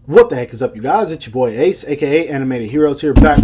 What the heck is up, you guys? It's your boy Ace, aka Animated Heroes, here back.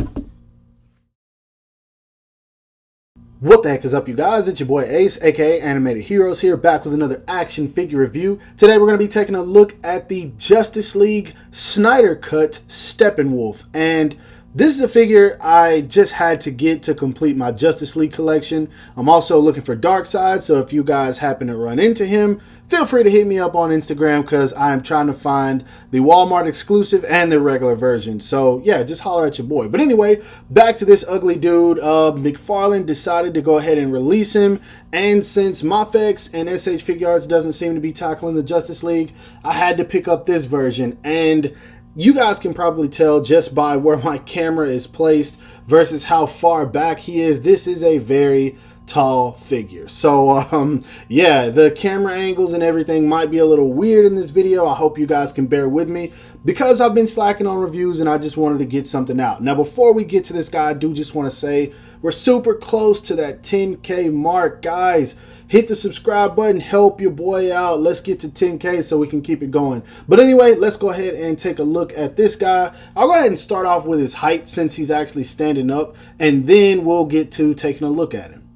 What the heck is up, you guys? It's your boy Ace, aka Animated Heroes, here back with another action figure review. Today we're going to be taking a look at the Justice League Snyder cut Steppenwolf, and this is a figure I just had to get to complete my Justice League collection. I'm also looking for Darkseid, so if you guys happen to run into him, feel free to hit me up on Instagram because I'm trying to find the Walmart exclusive and the regular version. So yeah, just holler at your boy. But anyway, back to this ugly dude. McFarlane decided to go ahead and release him. And since Mafex and SH Figuarts doesn't seem to be tackling the Justice League, I had to pick up this version. And you guys can probably tell just by where my camera is placed versus how far back he is. This is a very tall figure. So yeah, the camera angles and everything might be a little weird in this video. I hope you guys can bear with me because I've been slacking on reviews and I just wanted to get something out. Now before we get to this guy, I do just want to say we're super close to that 10K mark, guys. Hit the subscribe button, help your boy out. Let's get to 10K so we can keep it going. But anyway, let's go ahead and take a look at this guy. I'll go ahead and start off with his height since he's actually standing up, and then we'll get to taking a look at him.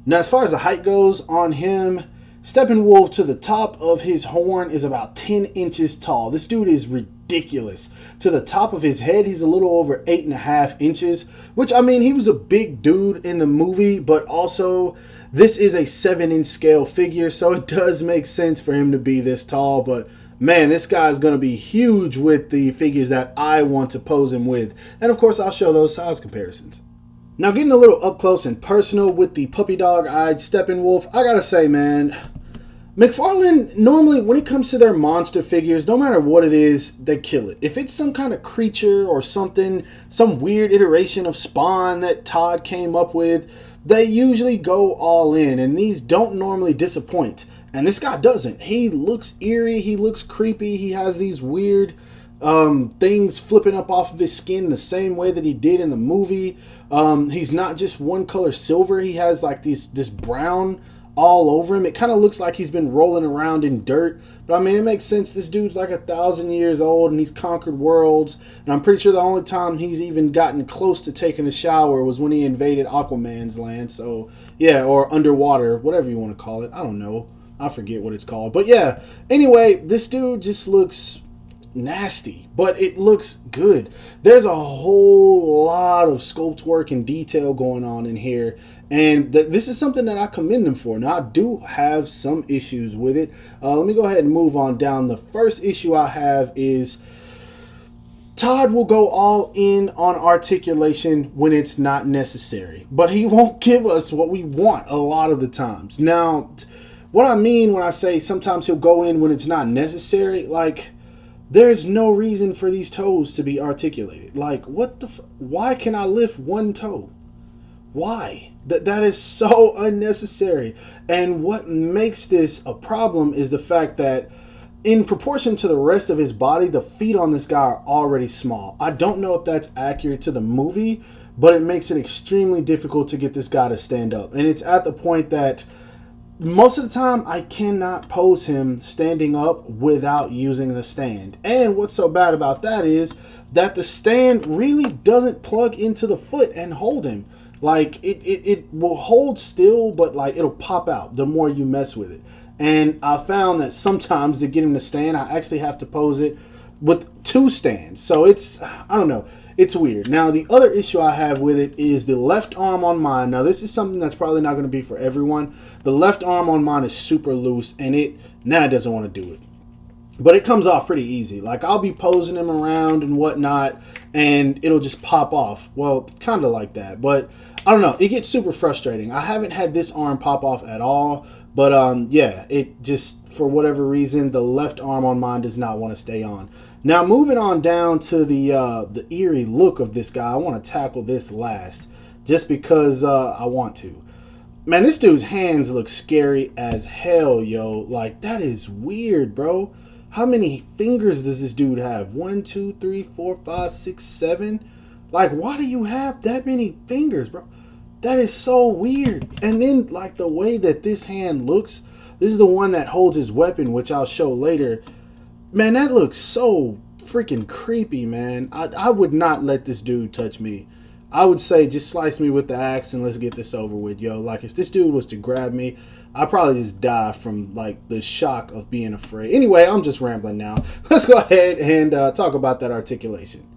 Now, as far as the height goes on him, Steppenwolf to the top of his horn is about 10 inches tall. This dude is ridiculous. To the top of his head, he's a little over 8.5 inches, which, I mean, he was a big dude in the movie, but also this is a 7-inch scale figure, so it does make sense for him to be this tall. But man, this guy is going to be huge with the figures that I want to pose him with. And of course, I'll show those size comparisons. Now, getting a little up close and personal with the puppy dog-eyed Steppenwolf, I gotta say, man, McFarlane, normally when it comes to their monster figures, no matter what it is, they kill it. If it's some kind of creature or something, some weird iteration of Spawn that Todd came up with, they usually go all in, and these don't normally disappoint. And this guy doesn't. He looks eerie, he looks creepy, he has these weird things flipping up off of his skin the same way that he did in the movie. He's not just one color silver, he has like this brown all over him. It kind of looks like he's been rolling around in dirt, but I mean, it makes sense. This dude's like 1,000 years old and he's conquered worlds, and I'm pretty sure the only time he's even gotten close to taking a shower was when he invaded Aquaman's land. So yeah, or underwater, whatever you want to call it. I don't know, I forget what it's called, but yeah, anyway, this dude just looks nasty, but it looks good. There's a whole lot of sculpt work and detail going on in here, and this is something that I commend them for. Now, I do have some issues with it. Let me go ahead and move on down. The first issue I have is Todd will go all in on articulation when it's not necessary, but he won't give us what we want a lot of the times. Now, what I mean when I say sometimes he'll go in when it's not necessary, like, there's no reason for these toes to be articulated. Like, what the why can I lift one toe? Why? That is so unnecessary. And what makes this a problem is the fact that in proportion to the rest of his body, the feet on this guy are already small. I don't know if that's accurate to the movie, but it makes it extremely difficult to get this guy to stand up. And it's at the point that most of the time, I cannot pose him standing up without using the stand. And what's so bad about that is that the stand really doesn't plug into the foot and hold him. Like, it will hold still, but like it'll pop out the more you mess with it. And I found that sometimes to get him to stand, I actually have to pose it with 2 stands. So it's, I don't know. It's weird. Now, the other issue I have with it is the left arm on mine. Now, this is something that's probably not going to be for everyone. The left arm on mine is super loose, and it doesn't want to do it. But it comes off pretty easy. Like, I'll be posing him around and whatnot, and it'll just pop off. Well, kind of like that. But, I don't know. It gets super frustrating. I haven't had this arm pop off at all. But, yeah, it just, for whatever reason, the left arm on mine does not want to stay on. Now, moving on down to the eerie look of this guy, I want to tackle this last, just because I want to. Man, this dude's hands look scary as hell, yo. Like, that is weird, bro. How many fingers does this dude have? 1, 2, 3, 4, 5, 6, 7? Like, why do you have that many fingers, bro? That is so weird. And then, like, the way that this hand looks, this is the one that holds his weapon, which I'll show later. Man, that looks so freaking creepy, man. I would not let this dude touch me. I would say just slice me with the axe and let's get this over with, yo. Like, if this dude was to grab me, I'd probably just die from, like, the shock of being afraid. Anyway, I'm just rambling now. Let's go ahead and talk about that articulation.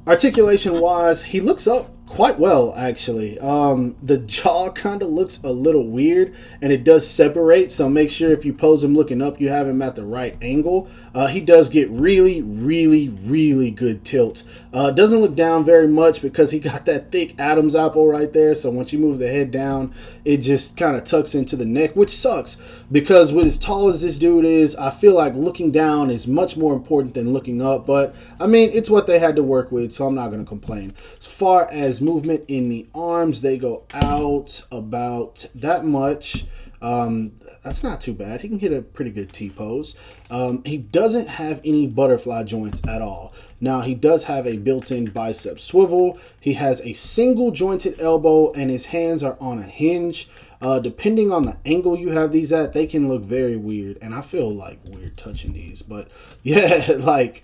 Articulation-wise, he looks up quite well, actually. The jaw kind of looks a little weird, and it does separate, so make sure if you pose him looking up, you have him at the right angle. He does get really, really, really good tilt. Doesn't look down very much because he got that thick Adam's apple right there, so once you move the head down, it just kind of tucks into the neck, which sucks, because with as tall as this dude is, I feel like looking down is much more important than looking up, but, I mean, it's what they had to work with, so I'm not going to complain. As far as movement in the arms, they go out about that much. That's not too bad. He can hit a pretty good T-pose. He doesn't have any butterfly joints at all. Now, he does have a built-in bicep swivel. He has a single jointed elbow, and his hands are on a hinge. Depending on the angle you have these at, they can look very weird, and I feel like weird touching these, but yeah, like,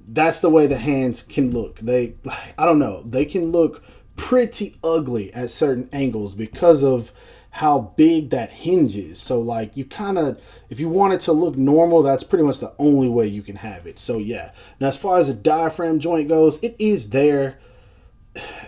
that's the way the hands can look. I don't know, they can look pretty ugly at certain angles because of how big that hinge is. So, like, you kind of, if you want it to look normal, that's pretty much the only way you can have it. So, yeah. Now, as far as the diaphragm joint goes, it is there.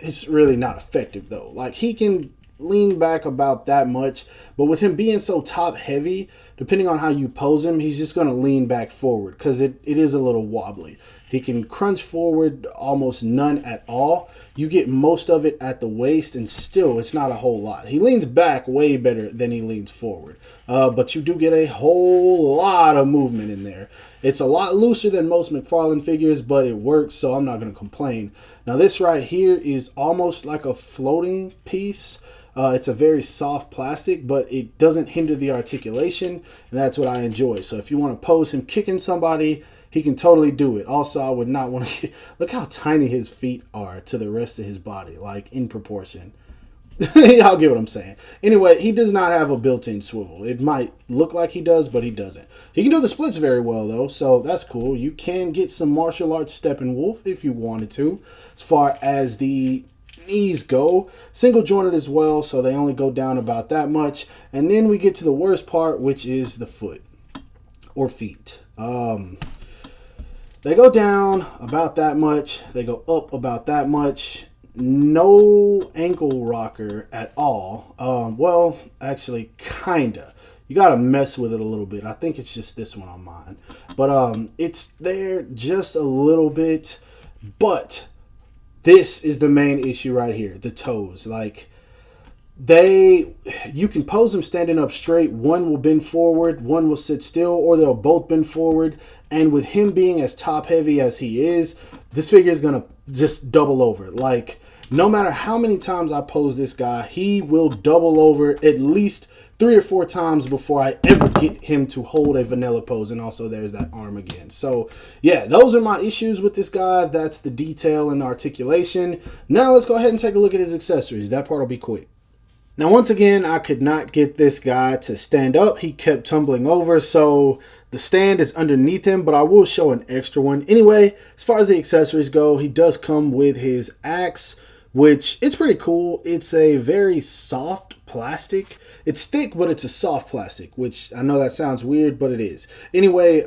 It's really not effective, though. Like, he can lean back about that much, but with him being so top heavy, depending on how you pose him, he's just going to lean back forward because it is a little wobbly. He can crunch forward almost none at all. You get most of it at the waist, and still it's not a whole lot. He leans back way better than he leans forward, but you do get a whole lot of movement in there. It's a lot looser than most McFarlane figures, but it works, so I'm not going to complain. Now this right here is almost like a floating piece. It's a very soft plastic, but it doesn't hinder the articulation, and that's what I enjoy. So if you want to pose him kicking somebody, he can totally do it. Also, I would not want to... Look how tiny his feet are to the rest of his body, like, in proportion. Y'all get what I'm saying. Anyway, he does not have a built-in swivel. It might look like he does, but he doesn't. He can do the splits very well, though, so that's cool. You can get some martial arts Stepphenwolf if you wanted to. As far as the knees go, single jointed as well, so they only go down about that much. And then we get to the worst part, which is the foot or feet. They go down about that much. They go up about that much. No ankle rocker at all. Well, actually, kinda. You gotta mess with it a little bit. I think it's just this one on mine. But it's there just a little bit. But this is the main issue right here. The toes. Like, you can pose them standing up straight. One will bend forward, one will sit still, or they'll both bend forward. And with him being as top heavy as he is, this figure is going to just double over. Like, no matter how many times I pose this guy, he will double over at least 3 or 4 times before I ever get him to hold a vanilla pose. And also there's that arm again. So yeah, those are my issues with this guy. That's the detail and articulation. Now let's go ahead and take a look at his accessories. That part will be quick. Now, once again, I could not get this guy to stand up. He kept tumbling over, so the stand is underneath him, but I will show an extra one. Anyway, as far as the accessories go, he does come with his axe, which it's pretty cool. It's a very soft plastic. It's thick, but it's a soft plastic, which I know that sounds weird, but it is. Anyway,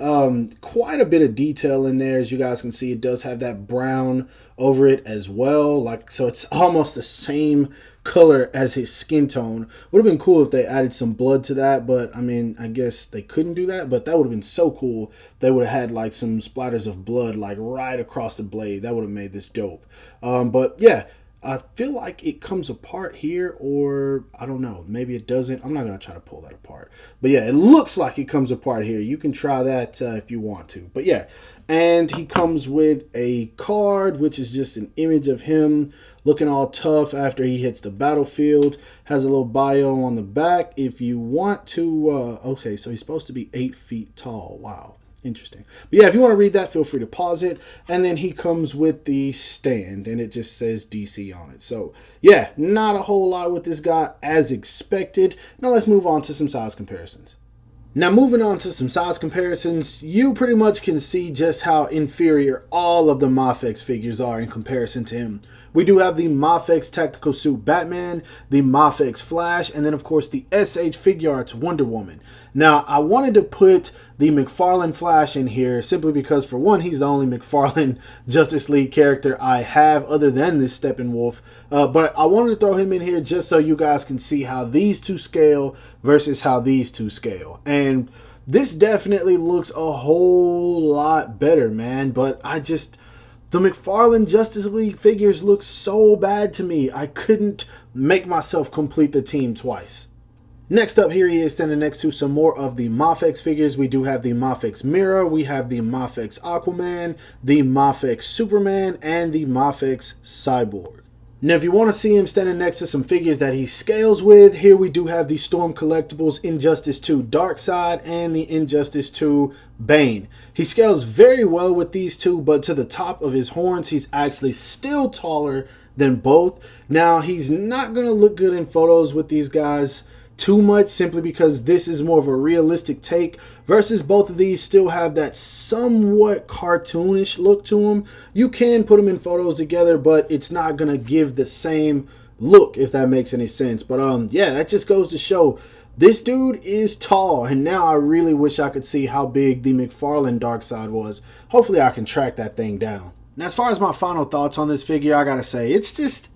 quite a bit of detail in there. As you guys can see, it does have that brown over it as well. Like, so it's almost the same color as his skin tone. Would have been cool if they added some blood to that, but I mean, I guess they couldn't do that, but that would have been so cool. They would have had like some splatters of blood like right across the blade. That would have made this dope. But yeah, I feel like it comes apart here, or I don't know, maybe it doesn't. I'm not going to try to pull that apart, but yeah, it looks like it comes apart here. You can try that if you want to, but yeah. And he comes with a card, which is just an image of him looking all tough after he hits the battlefield. Has a little bio on the back if you want to. Okay, so he's supposed to be 8 feet tall. Wow, interesting. But yeah, if you want to read that, feel free to pause it. And then he comes with the stand, and it just says DC on it. So yeah, not a whole lot with this guy as expected. Now let's move on to some size comparisons. Now moving on to some size comparisons, you pretty much can see just how inferior all of the Mafex figures are in comparison to him. We do have the Mafex Tactical Suit Batman, the Mafex Flash, and then of course the SH Figuarts Wonder Woman. Now I wanted to put the McFarlane Flash in here simply because, for one, he's the only McFarlane Justice League character I have other than this Stepphenwolf. But I wanted to throw him in here just so you guys can see how these two scale versus how these two scale. And this definitely looks a whole lot better, man. But the McFarlane Justice League figures look so bad to me. I couldn't make myself complete the team twice. Next up, here he is standing next to some more of the Mafex figures. We do have the Mafex Mira, we have the Mafex Aquaman, the Mafex Superman, and the Mafex Cyborg. Now, if you want to see him standing next to some figures that he scales with, here we do have the Storm Collectibles Injustice 2 Darkseid and the Injustice 2 Bane. He scales very well with these two, but to the top of his horns, he's actually still taller than both. Now, he's not going to look good in photos with these guys too much, simply because this is more of a realistic take versus both of these still have that somewhat cartoonish look to them. You can put them in photos together, but it's not gonna give the same look, if that makes any sense. But yeah, that just goes to show this dude is tall, and now I really wish I could see how big the McFarlane Darkseid was. Hopefully I can track that thing down. Now, as far as my final thoughts on this figure, I gotta say it's just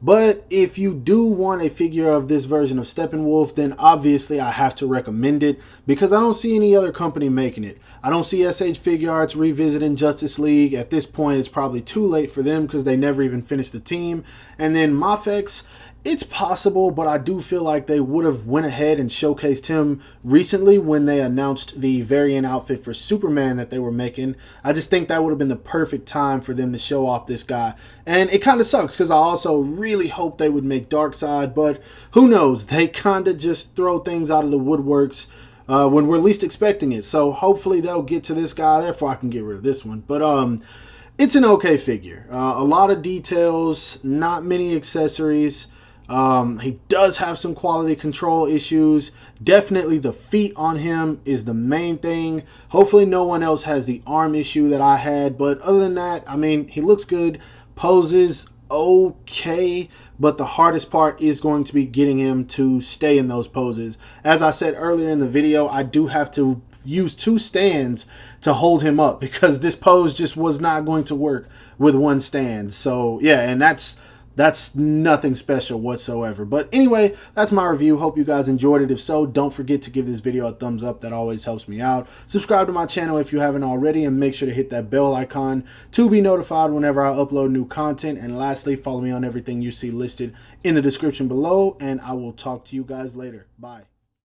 But if you do want a figure of this version of Steppenwolf, then obviously I have to recommend it because I don't see any other company making it. I don't see SH Figuarts revisiting Justice League. At this point, it's probably too late for them because they never even finished the team. And then Mafex, it's possible, but I do feel like they would have went ahead and showcased him recently when they announced the variant outfit for Superman that they were making. I just think that would have been the perfect time for them to show off this guy. And it kind of sucks because I also really hope they would make Darkseid, but who knows? They kind of just throw things out of the woodworks when we're least expecting it. So hopefully they'll get to this guy, therefore I can get rid of this one. But it's an okay figure. A lot of details, not many accessories. He does have some quality control issues. Definitely the feet on him is the main thing. Hopefully no one else has the arm issue that I had. But other than that, I mean, he looks good. Poses okay. But the hardest part is going to be getting him to stay in those poses. As I said earlier in the video, I do have to use 2 stands to hold him up because this pose just was not going to work with 1 stand. So yeah, and that's nothing special whatsoever. But anyway, that's my review. Hope you guys enjoyed it. If so, don't forget to give this video a thumbs up. That always helps me out. Subscribe to my channel if you haven't already, and make sure to hit that bell icon to be notified whenever I upload new content. And lastly, follow me on everything you see listed in the description below, and I will talk to you guys later. Bye.